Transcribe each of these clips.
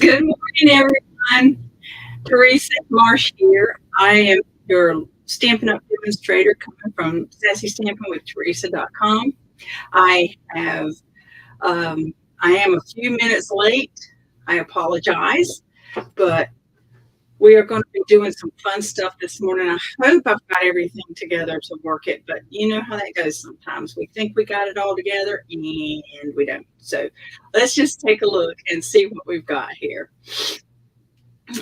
Good morning, everyone. Teresa Marsh here. I am your Stampin' Up! Demonstrator coming from SassyStampingWithTeresa.com. I have, I am a few minutes late. I apologize, but we are going to be doing some fun stuff this morning. I hope I've got everything together to work it, but you know how that goes sometimes. We think we got it all together and we don't. So let's just take a look and see what we've got here.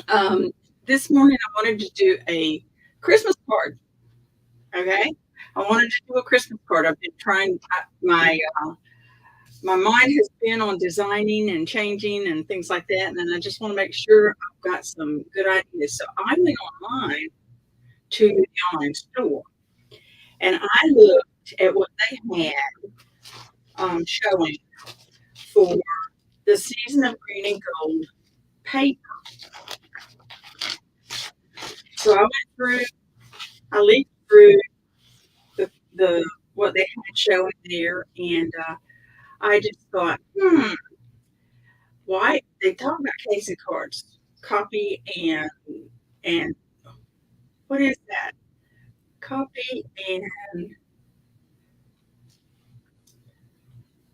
Um, this morning I wanted to do a Christmas card. Okay, I wanted to do a Christmas card. I've been trying. My mind has been on designing and changing and things like that, and then I just want to make sure I've got some good ideas. So I went online to the online store and I looked at what they had showing for the season of green and gold paper. So I went through. I leafed through the what they had showing there, and I just thought, why they talk about Casey cards, copy and what is that? Copy and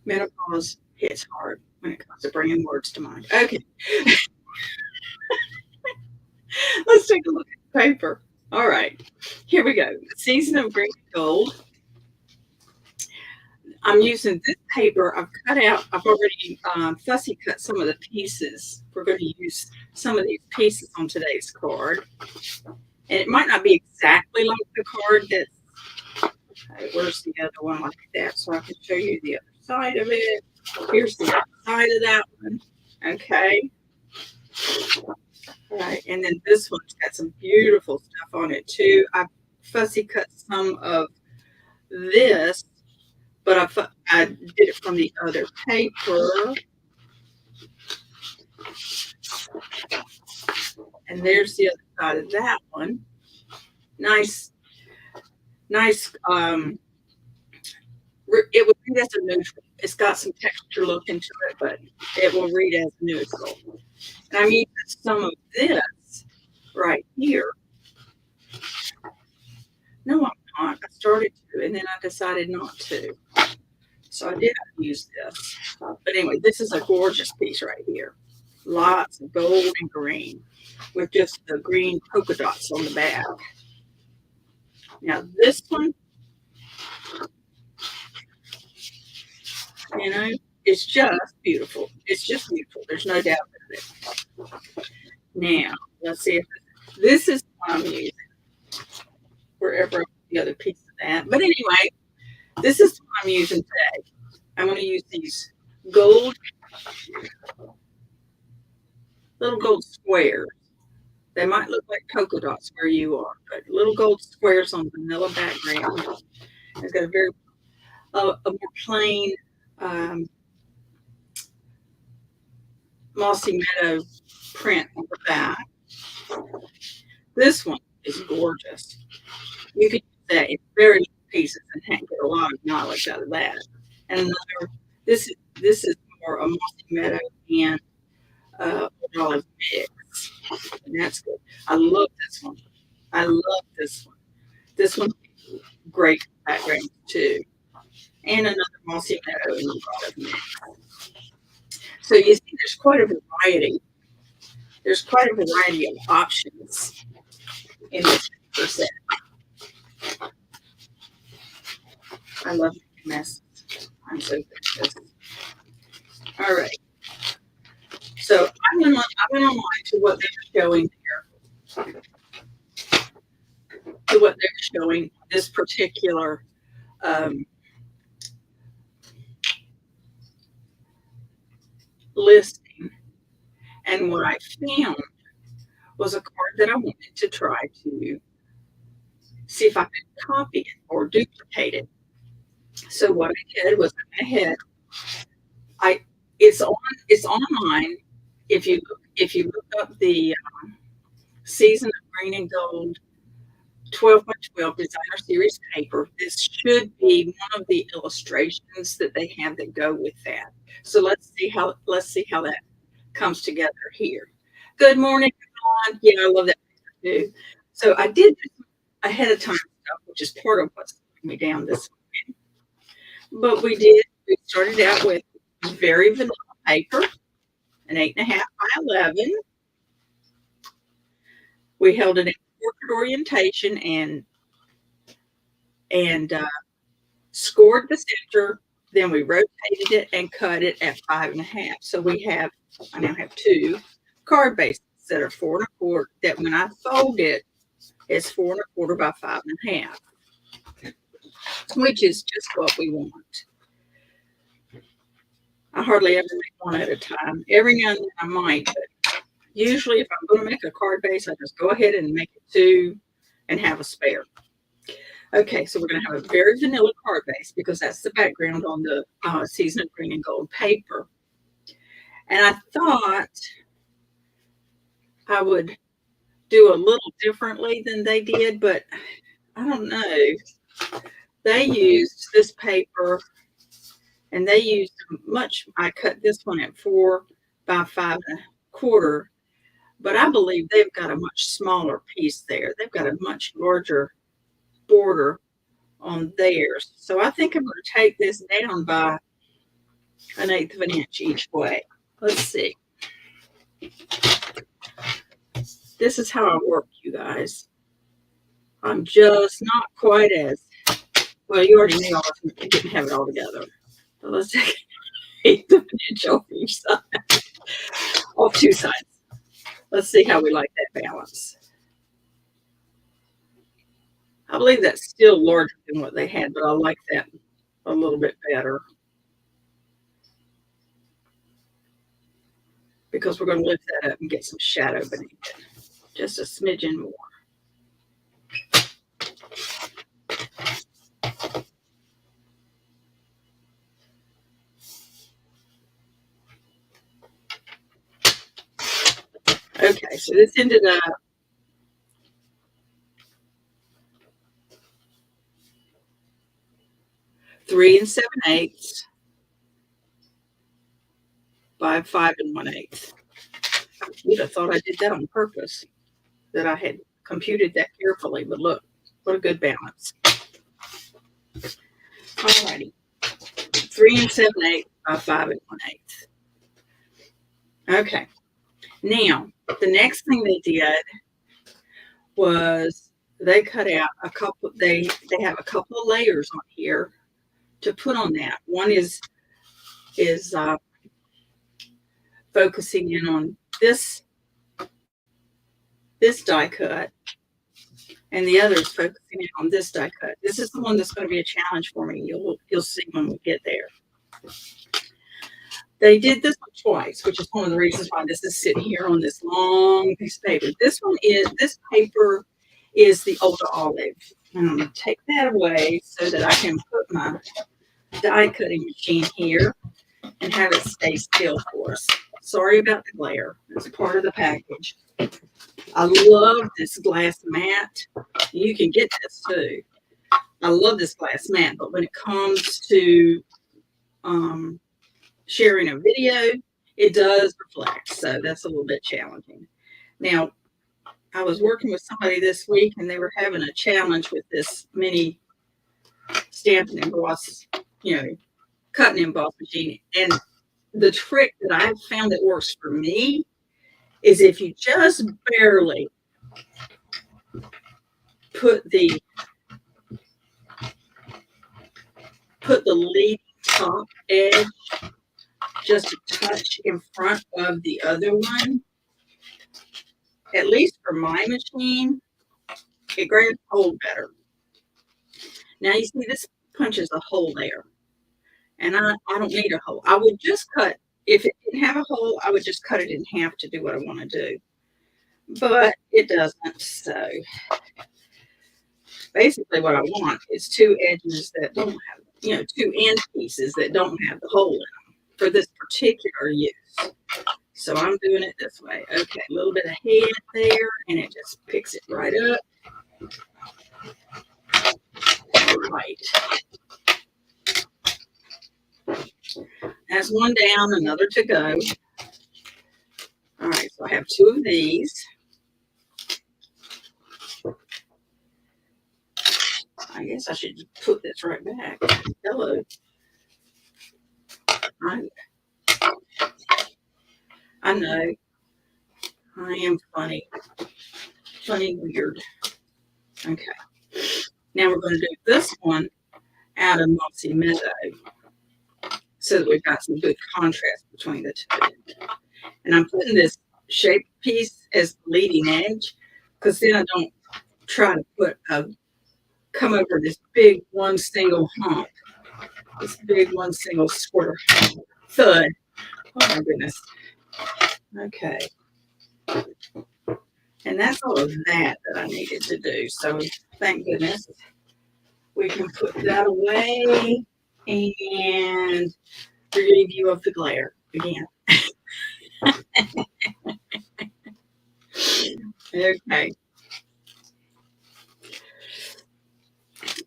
menopause hits hard when it comes to bringing words to mind. Okay, let's take a look at the paper. All right, here we go. The season of green and gold. I'm using this paper. I've cut out. I've already fussy cut some of the pieces. We're going to use some of these pieces on today's card, and it might not be exactly like the card that's. Okay, where's the other one like that? So I can show you the other side of it. Here's the other side of that one. Okay. All right. And then this one's got some beautiful stuff on it too. I fussy cut some of this, but I did it from the other paper. And there's the other side of that one. Nice. It will read as a neutral. It's got some texture look into it, but it will read as neutral. And I'm using some of this right here. No, I'm not. I started to, and then I decided not to. So I did use this. But anyway, this is a gorgeous piece right here. Lots of gold and green with just the green polka dots on the back. Now this one, it's just beautiful. It's just beautiful. There's no doubt about it. Now, let's see if this is what I'm using. Wherever the other piece of that. But anyway, this is what I'm using today. I'm going to use these gold, little gold squares. They might look like polka dots where you are, but little gold squares on vanilla background. It's got a very a more plain mossy meadow print on the back. This one is gorgeous. You could use that in very little pieces and get a lot of knowledge out of that. And another, this is more a mossy meadow and olive mix, and that's good. I love this one. I love this one. This one's great background too, and another mossy meadow and olive mix. So you see, there's quite a variety. There's quite a variety of options in this set. I love messes. I'm so good at this. All right. So I went online to what they're showing here. To what they're showing this particular listing. And what I found was a card that I wanted to try to see if I could copy it or duplicate it. So what I did was I went ahead. It's online. If you look up the season of green and gold 12 by 12 designer series paper, this should be one of the illustrations that they have that go with that. So let's see how that comes together here. Good morning, everyone. Yeah, I love that picture too. So I did this ahead of time stuff, which is part of what's slowing me down this weekend. But we started out with very vanilla paper, an 8.5 by 11. We held it in portrait orientation and scored the center. Then we rotated it and cut it at 5.5. So I now have two card bases that are 4 1/4. That when I fold it, it's 4 1/4 by 5.5, which is just what we want. I hardly ever make one at a time. Every now and then I might, but usually if I'm going to make a card base, I just go ahead and make it two and have a spare. Okay, so we're going to have a very vanilla card base because that's the background on the Season of Green and Gold paper. And I thought I would do a little differently than they did, but I don't know. They used this paper and they used I cut this one at 4 by 5 1/4, but I believe they've got a much smaller piece there. They've got a much larger border on theirs. So I think I'm going to take this down by 1/8 of an inch each way. Let's see. This is how I work, you guys. I'm just not quite as well. You already knew I didn't have it all together. So let's take 1/8 of an inch off each side, off two sides. Let's see how we like that balance. I believe that's still larger than what they had, but I like that a little bit better because we're going to lift that up and get some shadow beneath it. Just a smidgen more. Okay, so this ended up three 7/8 by 5 1/8. You'd have thought I did that on purpose, that I had computed that carefully, but look, what a good balance. Alrighty, 3 7/8 by 5 1/8. Okay, now the next thing they did was they cut out a couple. They have a couple of layers on here to put on that. One is focusing in on this die cut, and the other is focusing in on this die cut. This is the one that's going to be a challenge for me. You'll see when we get there. They did this one twice, which is one of the reasons why this is sitting here on this long piece of paper. This paper is the Older Olive. And I'm going to take that away so that I can put my die cutting machine here and have it stay still for us. Sorry about the glare. It's part of the package. I love this glass mat. You can get this too. I love this glass mat, but when it comes to sharing a video, it does reflect. So that's a little bit challenging. Now, I was working with somebody this week and they were having a challenge with this mini stamp and emboss, cut and emboss machine. And the trick that I've found that works for me is if you just barely put the lead top edge just a touch in front of the other one, at least for my machine, it grabs hold better. Now you see this punches a hole there, and I don't need a hole. I would just cut, if it didn't have a hole, I would just cut it in half to do what I want to do, but it doesn't. So basically what I want is two edges that don't have, two end pieces that don't have the hole in them for this particular use. So I'm doing it this way. Okay, a little bit of head there, and it just picks it right up. All right. That's one down, another to go. All right, so I have two of these. I guess I should just put this right back. Hello. I know. I am funny. Funny weird. Okay. Now we're going to do this one out of Mossy Meadow so that we've got some good contrast between the two. And I'm putting this shape piece as the leading edge because then I don't try to come over this big one single hump, this big one single square thud. Oh my goodness. Okay. And that's all of that I needed to do. So thank goodness we can put that away and relieve you of the glare again. Okay.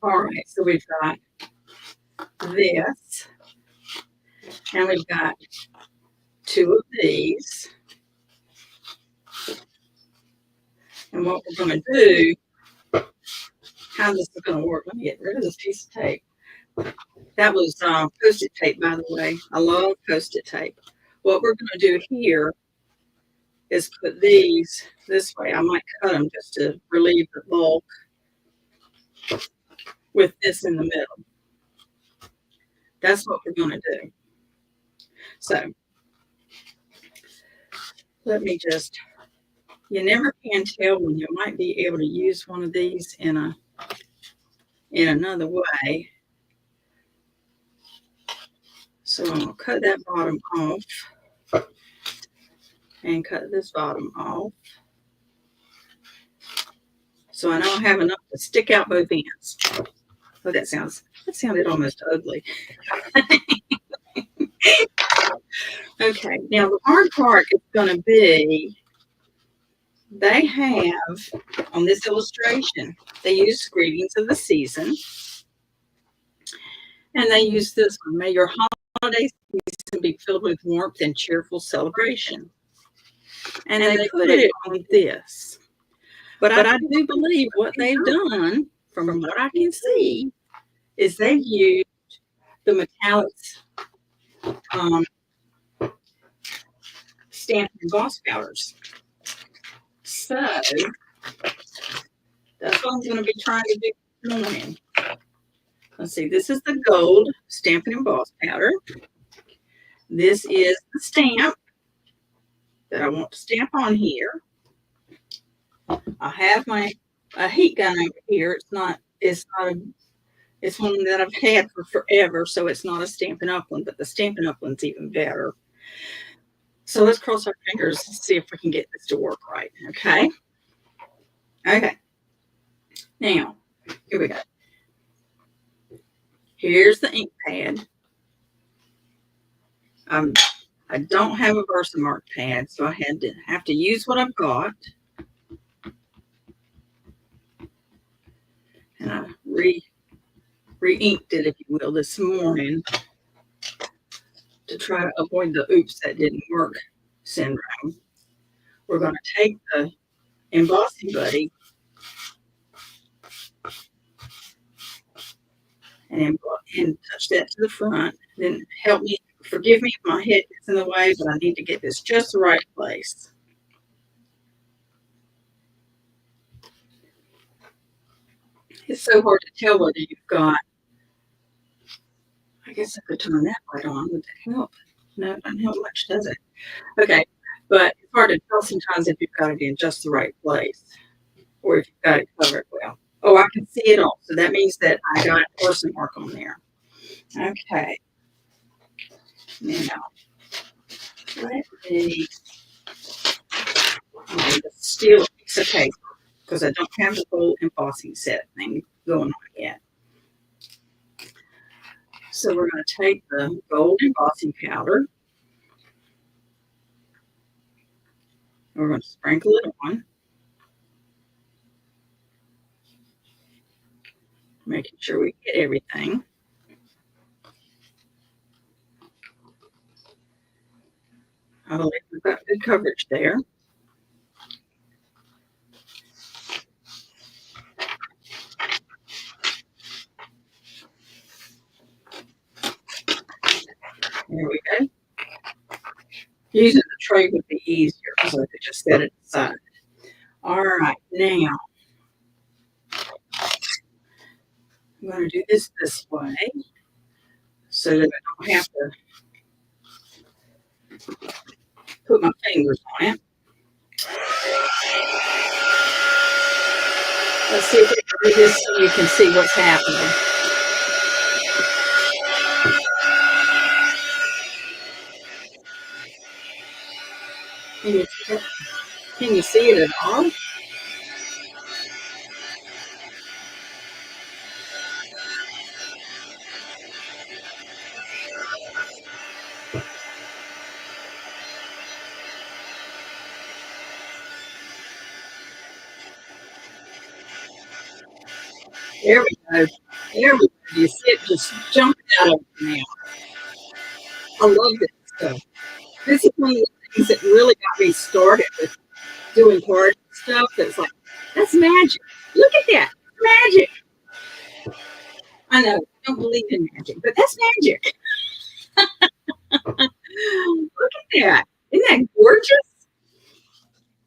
All right. So we've got this, and we've got two of these. And what we're going to do, how this is going to work, let me get rid of this piece of tape. That was Post-it tape, by the way. I love Post-it tape. What we're going to do here is put these this way. I might cut them just to relieve the bulk with this in the middle. That's what we're going to do. So let me just, you never can tell when you might be able to use one of these in another way. So I'm going to cut that bottom off and cut this bottom off. So I know I have enough to stick out both ends. Oh, that sounded almost ugly. Okay, now the hard part is going to be, they have, on this illustration, they use Greetings of the Season. And they use this one, may your holiday season be filled with warmth and cheerful celebration. And they put it on this. But I do believe what they've done, from what I can see, is they've used the metallics stamped emboss powders. So that's what I'm going to be trying to do this morning. Let's see, this is the gold Stampin' Emboss powder. This is the stamp that I want to stamp on here. I have a heat gun over here. It's one that I've had for forever, so it's not a Stampin' Up one, but the Stampin' Up one's even better. So let's cross our fingers and see if we can get this to work right. Okay. Okay. Now, here we go. Here's the ink pad. I don't have a Versamark pad, so I have to use what I've got. And I re-inked it, if you will, this morning to try to avoid the oops, that didn't work syndrome. We're going to take the embossing buddy and touch that to the front. Then forgive me if my head gets in the way, but I need to get this just the right place. It's so hard to tell whether you've got, I guess I could turn that light on. Would that help? No, it doesn't help much, does it? Okay, but it's hard to tell sometimes if you've got it in just the right place or if you've got it covered well. Oh, I can see it all. So that means that I got Versamark on there. Okay. Now, let me steal a piece of paper because I don't have the whole embossing set thing going on yet. So we're going to take the gold embossing powder. We're going to sprinkle it on, making sure we get everything. I believe we've got good coverage there. There we go. Using the tray would be easier because I could just set it aside. All right, now I'm going to do this way so that I don't have to put my fingers on it. Let's see if we can do this so you can see what's happening. Can you see it at all? There we go. There we go. You see it just jumping out of me now. I love this stuff. This is one of the things that really got me started with doing card stuff. That's like, that's magic. Look at that. Magic. I know, I don't believe in magic, but that's magic. Look at that. Isn't that gorgeous?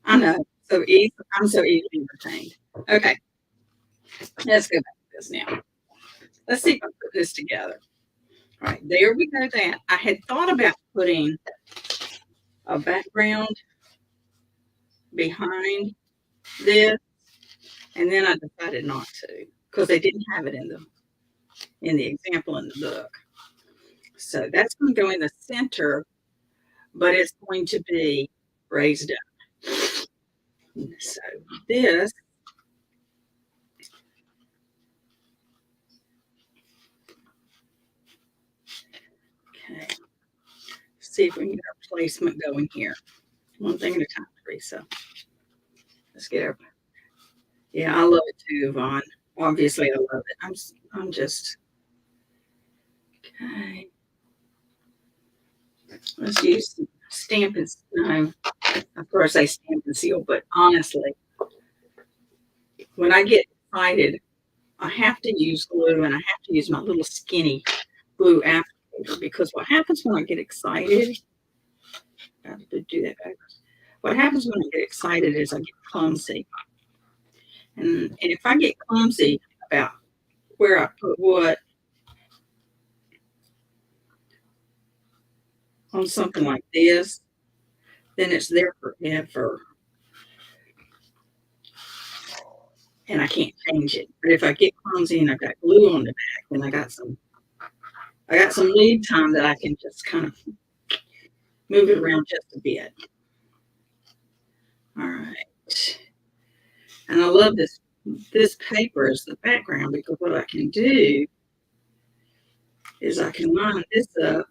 I know. So easy. I'm so easily entertained. Okay. Let's go back to this now. Let's see if I put this together. All right, there we go. That I had thought about putting a background behind this, and then I decided not to because they didn't have it in the example in the book. So that's going to go in the center, but it's going to be raised up. So this. Okay. See if we can get our placement going here. One thing at a time, Teresa. Let's get our. Yeah, I love it too, Yvonne. Obviously, I love it. I'm just. Okay. Let's use stamp and no. Of course, I stamp and seal, but honestly, when I get excited, I have to use glue and I have to use my little skinny glue applicator because what happens when I get excited, I have to do that backwards. What happens when I get excited is I get clumsy. And if I get clumsy about where I put what on something like this, then it's there forever. And I can't change it. But if I get clumsy and I've got glue on the back, then I got some lead time that I can just kind of move it around just a bit. All right. And I love this paper as the background because what I can do is I can line this up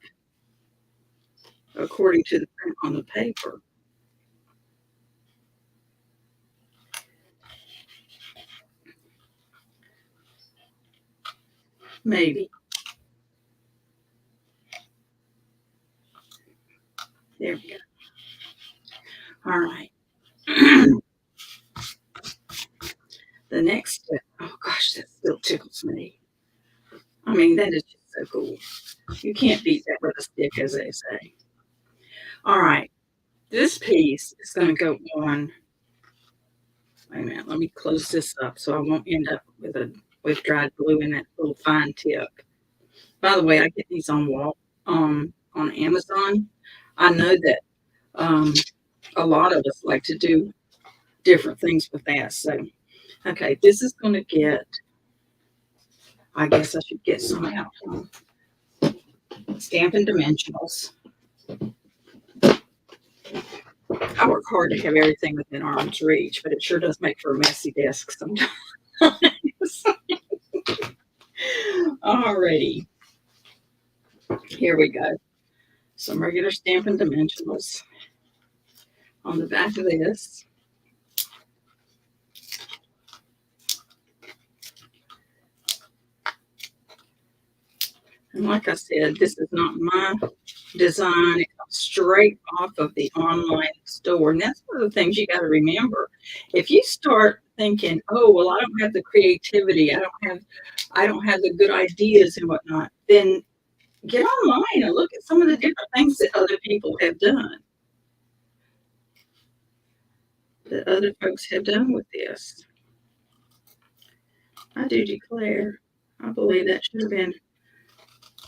according to the print on the paper. Maybe. There we go. All right. The next step. Oh gosh, that still tickles me. I mean, that is just so cool. You can't beat that with a stick, as they say. All right. This piece is going to go on. Wait a minute. Let me close this up so I won't end up with dried glue in that little fine tip. By the way, I get these on Amazon. I know that a lot of us like to do different things with that. So, okay, this is going to get. I guess I should get some out. Stampin' Dimensionals. I work hard to have everything within arm's reach, but it sure does make for a messy desk sometimes. Alrighty. Here we go. Some regular Stampin' Dimensionals on the back of this. And like I said, this is not my design. It straight off of the online store. And that's one of the things you got to remember. If you start thinking, oh, well, I don't have the creativity, I don't have the good ideas and whatnot, then get online and look at some of the different things that other people have done, that other folks have done with this. I do declare, I believe that should have been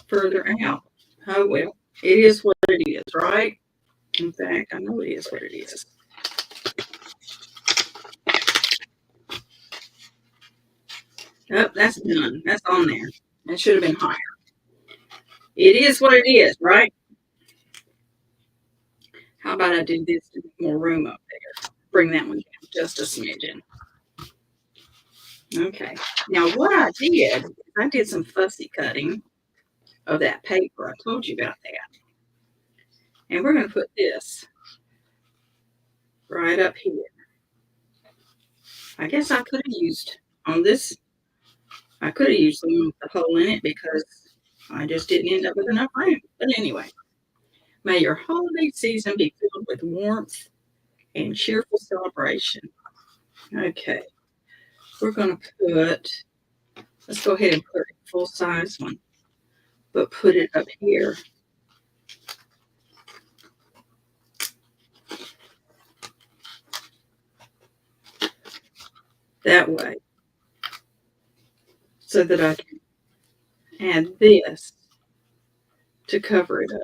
further out. Oh, well, it is what it is, right? In fact, I know it is what it is. Oh, that's done. That's on there. That should have been higher. It is what it is, right? How about I do this to make more room up there? Bring that one down just a smidgen. Okay. Now, what I did some fussy cutting of that paper. I told you about that. And we're going to put this right up here. I guess I could have used on this, I could have used the one with the hole in it because I just didn't end up with enough room. But anyway, may your holiday season be filled with warmth and cheerful celebration. Okay, we're going to let's go ahead and put a full size one, but put it up here. That way, so that I can add this to cover it up.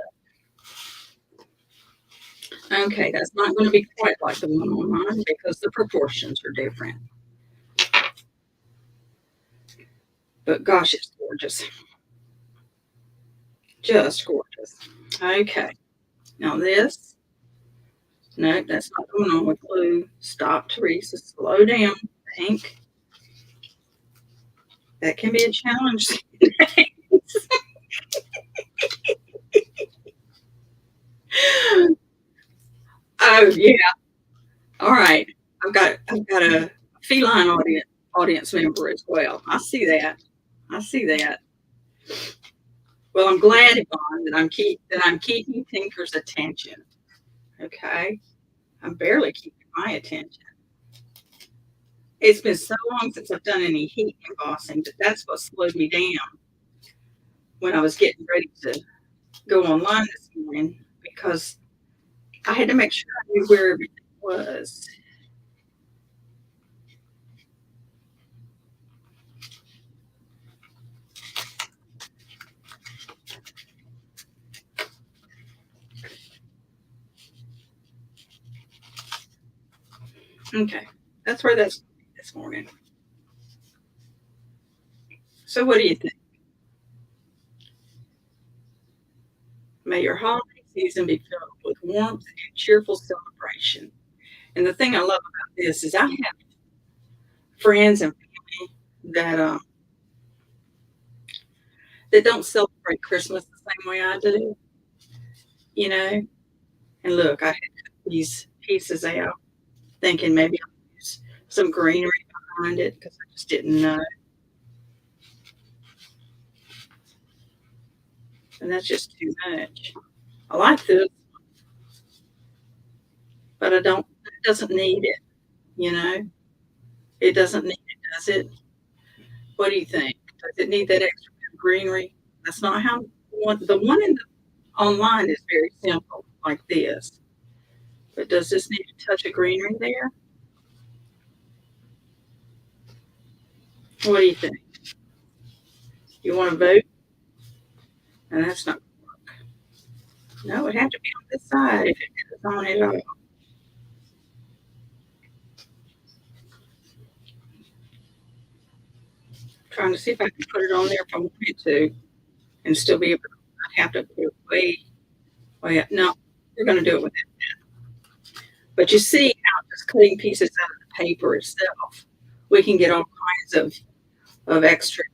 Okay, that's not going to be quite like the one on mine because the proportions are different. But gosh, it's gorgeous. Just gorgeous. Okay, now this, no, that's not going on with glue. Stop, Teresa, slow down. Think. That can be a challenge. Oh yeah. All right. I've got a feline audience member as well. I see that. I see that. Well, I'm glad, Yvonne, that I'm keeping Tinker's attention. Okay. I'm barely keeping my attention. It's been so long since I've done any heat embossing that that's what slowed me down when I was getting ready to go online this morning because I had to make sure I knew where everything was. Okay, that's where that's this morning. So, what do you think? May your holiday season be filled with warmth and cheerful celebration. And the thing I love about this is I have friends and family that don't celebrate Christmas the same way I do, you know. And look, I had cut these pieces out, thinking maybe I'll use some greenery behind it because I just didn't know. And that's just too much. I like this, but I don't. It doesn't need it, you know. It doesn't need it, does it? What do you think? Does it need that extra bit of greenery? That's not how the one in the online is very simple, like this. But does this need a touch of greenery there? What do you think? You want to vote? And that's not gonna work. No, it had to be on this side if it was on it all. Trying to see if I can put it on there if I wanted to and still be able to. I'd have to put it way up. No, we're going to do it with it. But you see how just cutting pieces out of the paper itself, we can get all kinds of extra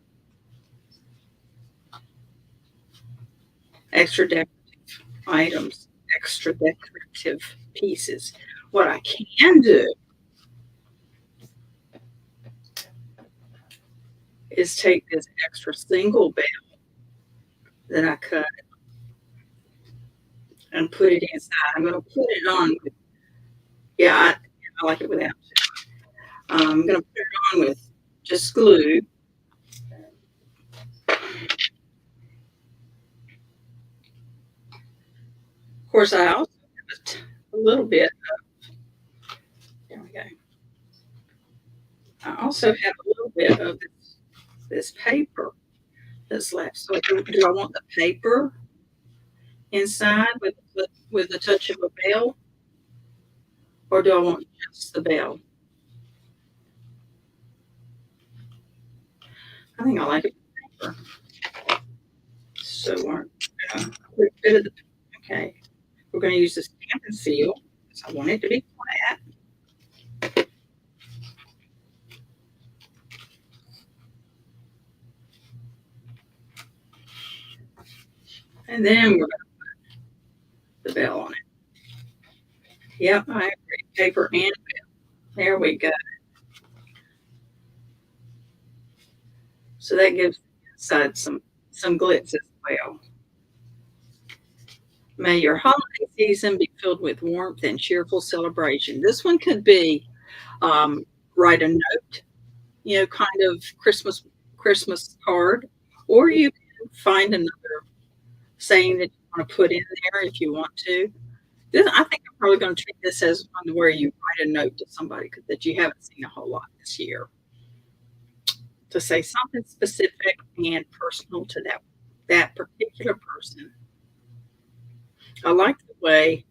decorative items, extra decorative pieces. What I can do is take this extra single bell that I cut and put it inside. I'm going to put it on. Yeah, I like it without. I'm going to put it on with just glue. Of course, I also have a little bit. There we go. I also have a little bit of this paper that's left. So do I want the paper inside with a touch of a bell, or do I want just the bell? I think I like it with paper. So we're gonna put a bit of the okay. We're going to use this Stampin' Seal because I want it to be flat. And then we're going to put the bell on it. Yep, I agree. Paper and bell. There we go. So that gives the inside some glitz as well. May your holiday season be filled with warmth and cheerful celebration. This one could be um, write a note, kind of Christmas card, or you can find another saying that you want to put in there if you want to. I think I'm probably going to treat this as one where you write a note to somebody that you haven't seen a whole lot this year to say something specific and personal to that particular person. I like the way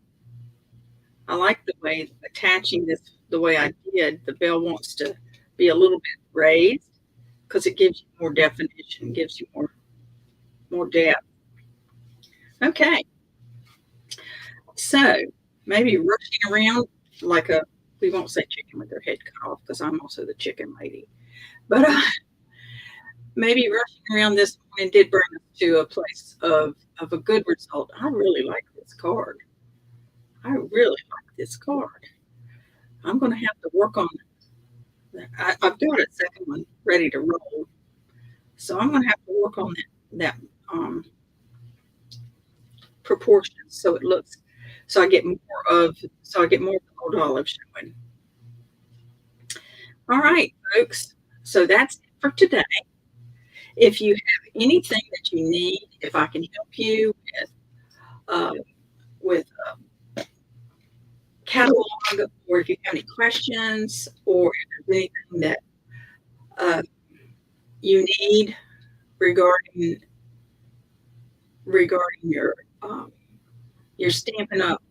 attaching this the way I did. The bell wants to be a little bit raised because it gives you more definition, gives you more depth. Okay, so maybe rushing around like a we won't say chicken with their head cut off because I'm also the chicken lady, but maybe rushing around this morning did bring us to a place of a good result. I really like this card. I really like this card. I'm going to have to work on it. I've got a second one ready to roll, so I'm going to have to work on that proportion so it looks so I get more of the old olive showing. All right, folks. So that's it for today. If you have anything that you need, if I can help you uh, with catalog, or if you have any questions, or if there's anything that uh, you need regarding um, your Stampin' Up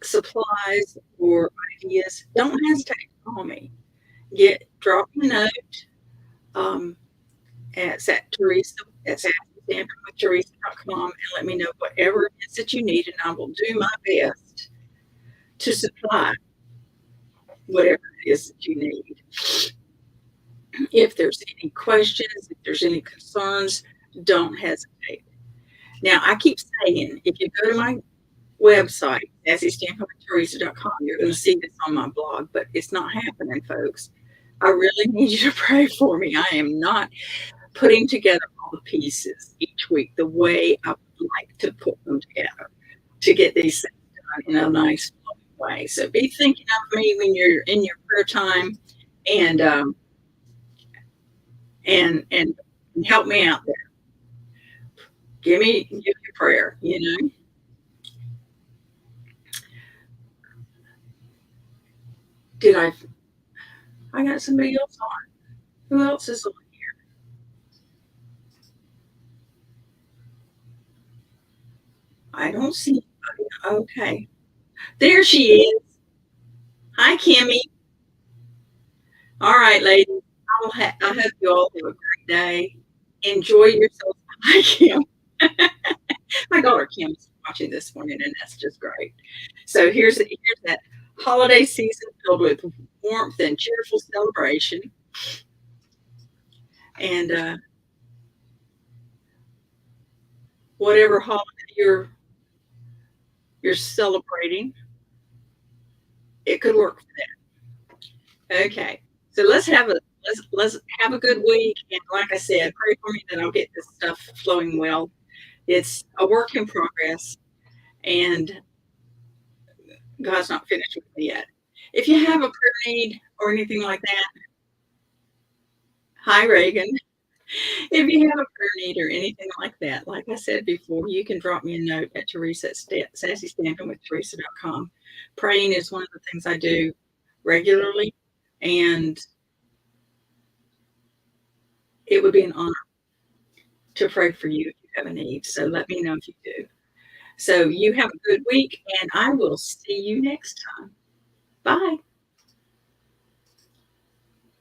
supplies or ideas, don't hesitate to call me. Drop me a note um, at Teresa at Teresa.com and let me know whatever it is that you need, and I will do my best to supply whatever it is that you need. If there's any questions, if there's any concerns, don't hesitate. Now, I keep saying, if you go to my website, SassyStampinWithTeresa.com, you're going to see this on my blog, but it's not happening, folks. I really need you to pray for me. I am not putting together all the pieces each week the way I would like to put them together to get these things done in a nice way. So be thinking of me when you're in your prayer time, and and help me out there. Give me prayer. Did I got somebody else on? Who else is on here? I don't see anybody. Okay. There she is. Hi, Kimmy. All right, ladies. I hope you all have a great day. Enjoy yourselves. Hi, Kim. My daughter Kim's watching this morning, and that's just great. So here's that holiday season filled with warmth and cheerful celebration. And whatever holiday you're celebrating, it could work for that. Okay. So let's have a good week. And like I said, pray for me that I'll get this stuff flowing well. It's a work in progress, and God's not finished with me yet. If you have a prayer need or anything like that, hi, Reagan. If you have a prayer need or anything like that, like I said before, you can drop me a note at Teresa at Sassy Stamping with Teresa.com. Praying is one of the things I do regularly, and it would be an honor to pray for you if you have a need. So let me know if you do. So you have a good week, and I will see you next time.